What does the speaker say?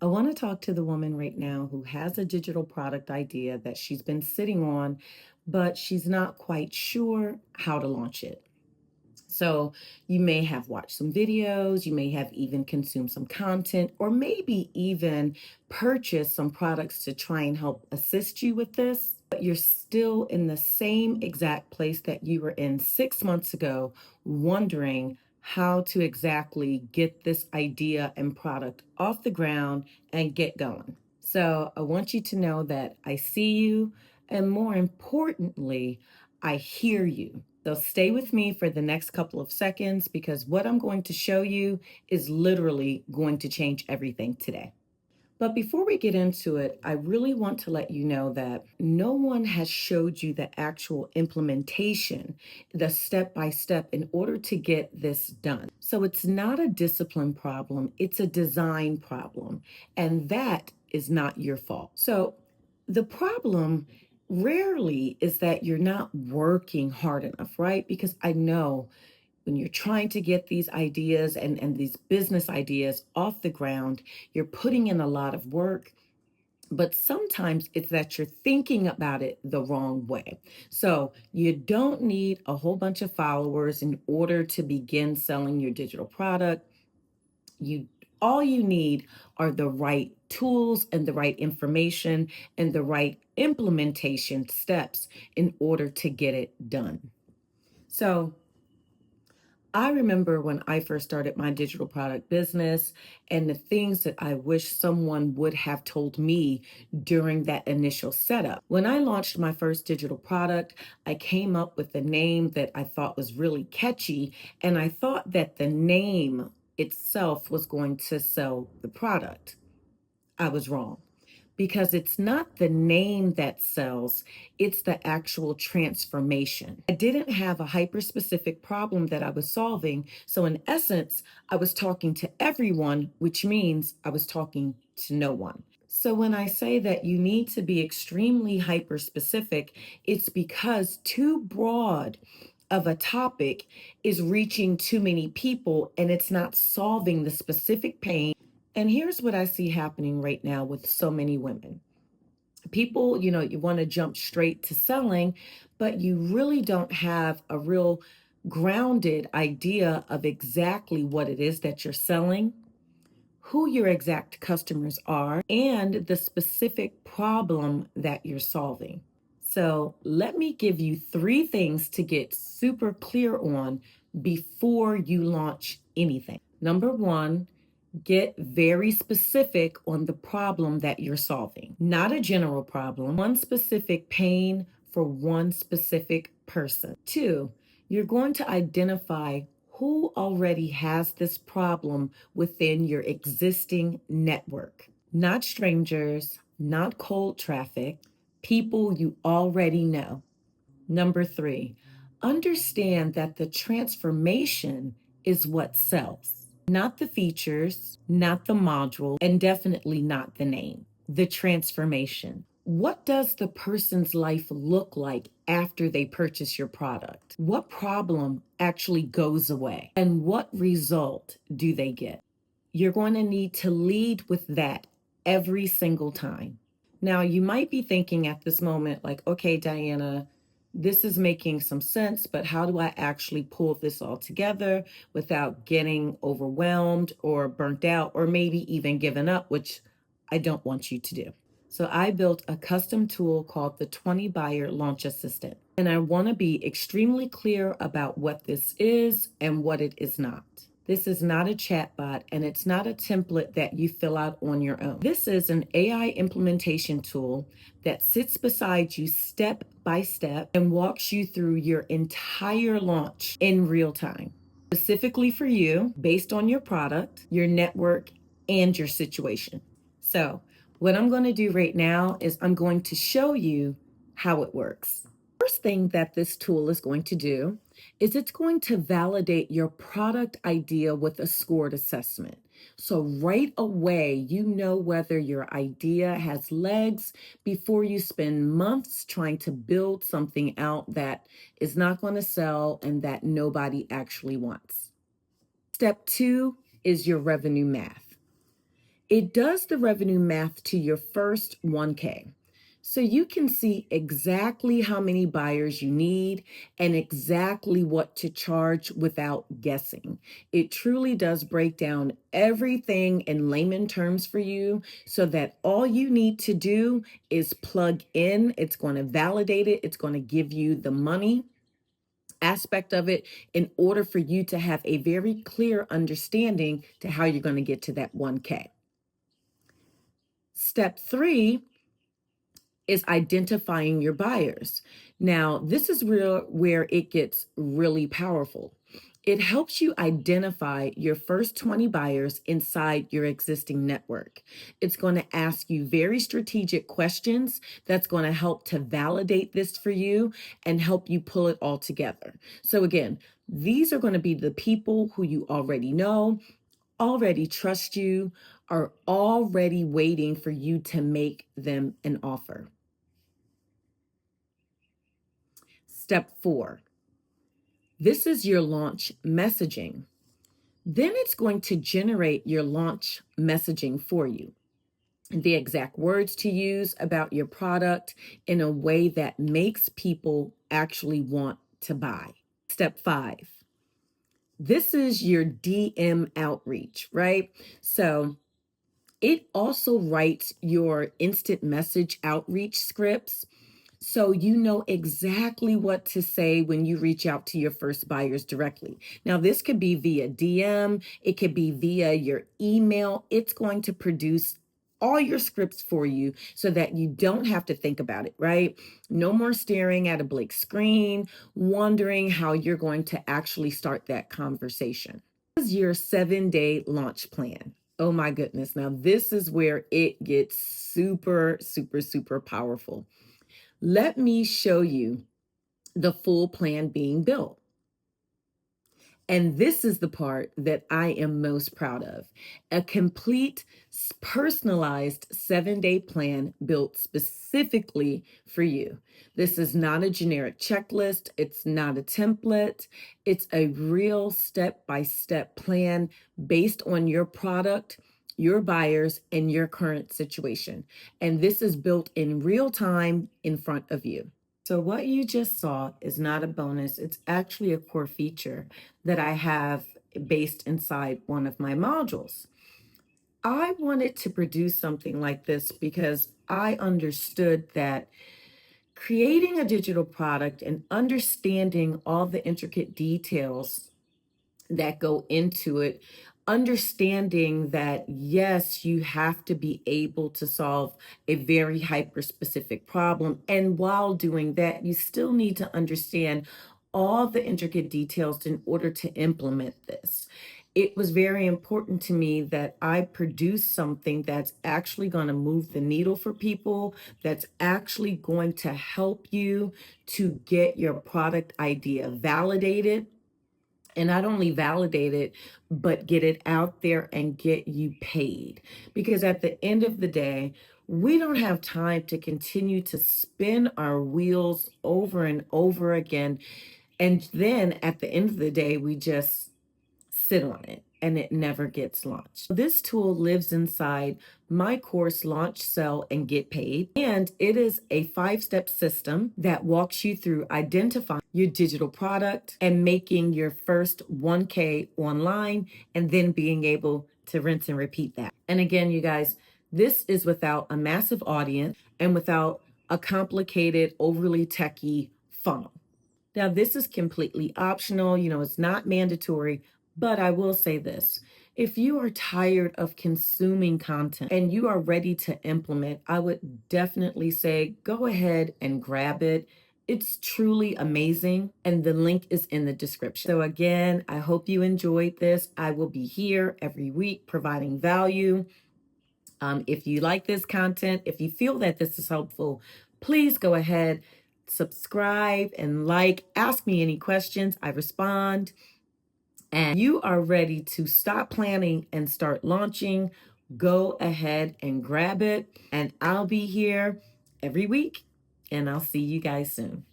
I want to talk to the woman right now who has a digital product idea that she's been sitting on, but she's not quite sure how to launch it. So, you may have watched some videos, you may have even consumed some content, or maybe even purchased some products to try and help assist you with this, but you're still in the same exact place that you were in 6 months ago, wondering how to exactly get this idea and product off the ground and get going. So, I want you to know that I see you, and more importantly, I hear you. So stay with me for the next couple of seconds because what I'm going to show you is literally going to change everything today. But before we get into it, I really want to let you know that no one has showed you the actual implementation, the step by step in order to get this done. So it's not a discipline problem, it's a design problem. And that is not your fault. So the problem rarely is that you're not working hard enough, right? Because I know when you're trying to get these ideas and these business ideas off the ground, you're putting in a lot of work. But sometimes it's that you're thinking about it the wrong way. So you don't need a whole bunch of followers in order to begin selling your digital product. You all you need are the right tools and the right information and the right implementation steps in order to get it done. So I remember when I first started my digital product business and the things that I wish someone would have told me during that initial setup. When I launched my first digital product, I came up with a name that I thought was really catchy, and I thought that the name itself was going to sell the product. I was wrong because it's not the name that sells, it's the actual transformation. I didn't have a hyper specific problem that I was solving. So, in essence, I was talking to everyone, which means I was talking to no one. So, when I say that you need to be extremely hyper specific, it's because too broad of a topic is reaching too many people and it's not solving the specific pain. And here's what I see happening right now with so many women. People, you want to jump straight to selling, but you really don't have a real grounded idea of exactly what it is that you're selling, who your exact customers are, and the specific problem that you're solving. So, let me give you three things to get super clear on before you launch anything. Number one, get very specific on the problem that you're solving, not a general problem, one specific pain for one specific person. Two, you're going to identify who already has this problem within your existing network, not strangers, not cold traffic, people you already know. Number three, understand that the transformation is what sells, not the features, not the module, and definitely not the name. The transformation. What does the person's life look like after they purchase your product? What problem actually goes away? And what result do they get? You're going to need to lead with that every single time. Now, you might be thinking at this moment, like, okay, Diana, this is making some sense, but how do I actually pull this all together without getting overwhelmed or burnt out or maybe even given up, which I don't want you to do. So I built a custom tool called the 20 Buyer Launch Assistant. And I want to be extremely clear about what this is and what it is not. This is not a chatbot and it's not a template that you fill out on your own. This is an AI implementation tool that sits beside you step by step and walks you through your entire launch in real time, specifically for you, based on your product, your network, and your situation. So, what I'm going to do right now is I'm going to show you how it works. First thing that this tool is going to do is it's going to validate your product idea with a scored assessment. So right away, you know whether your idea has legs before you spend months trying to build something out that is not going to sell and that nobody actually wants. Step two is your revenue math. It does the revenue math to your first 1K. So you can see exactly how many buyers you need and exactly what to charge without guessing. It truly does break down everything in layman terms for you so that all you need to do is plug in. It's going to validate it, it's going to give you the money aspect of it in order for you to have a very clear understanding to how you're going to get to that 1K. Step 3 is identifying your buyers. Now, this is where it gets really powerful. It helps you identify your first 20 buyers inside your existing network. It's going to ask you very strategic questions that's going to help to validate this for you and help you pull it all together. So, again, these are going to be the people who you already know, already trust you, are already waiting for you to make them an offer. Step 4, this is your launch messaging. Then it's going to generate your launch messaging for you, the exact words to use about your product in a way that makes people actually want to buy. Step 5, this is your DM outreach, right? So it also writes your instant message outreach scripts. So you know exactly what to say when you reach out to your first buyers directly. Now, this could be via DM, it could be via your email. It's going to produce all your scripts for you so that you don't have to think about it, right? No more staring at a blank screen, wondering how you're going to actually start that conversation. This is your 7-day launch plan. Oh my goodness. Now, this is where it gets super, super, super powerful. Let me show you the full plan being built. And this is the part that I am most proud of. A complete, personalized 7-day plan built specifically for you. This is not a generic checklist. It's not a template. It's a real step-by-step plan based on your product, your buyers, and your current situation. And this is built in real time in front of you. So what you just saw is not a bonus. It's actually a core feature that I have based inside one of my modules. I wanted to produce something like this because I understood that creating a digital product and understanding all the intricate details that go into it, understanding that yes, you have to be able to solve a very hyper specific problem. And while doing that, you still need to understand all the intricate details in order to implement this. It was very important to me that I produce something that's actually going to move the needle for people, that's actually going to help you to get your product idea validated, and not only validate it, but get it out there and get you paid. Because at the end of the day, we don't have time to continue to spin our wheels over and over again. And then at the end of the day, we just sit on it and it never gets launched. This tool lives inside my course, Launch, Sell, and Get Paid. And it is a 5-step system that walks you through identifying your digital product and making your first 1K online, and then being able to rinse and repeat that. And again, you guys, this is without a massive audience and without a complicated, overly techy funnel. Now, this is completely optional, it's not mandatory, but I will say this. If you are tired of consuming content and you are ready to implement, I would definitely say go ahead and grab it. It's truly amazing, and the link is in the description. So again, I hope you enjoyed this. I will be here every week providing value. If you like this content, if you feel that this is helpful, please go ahead, subscribe and ask me any questions. I respond. And you are ready to stop planning and start launching, go ahead and grab it. And I'll be here every week, and I'll see you guys soon.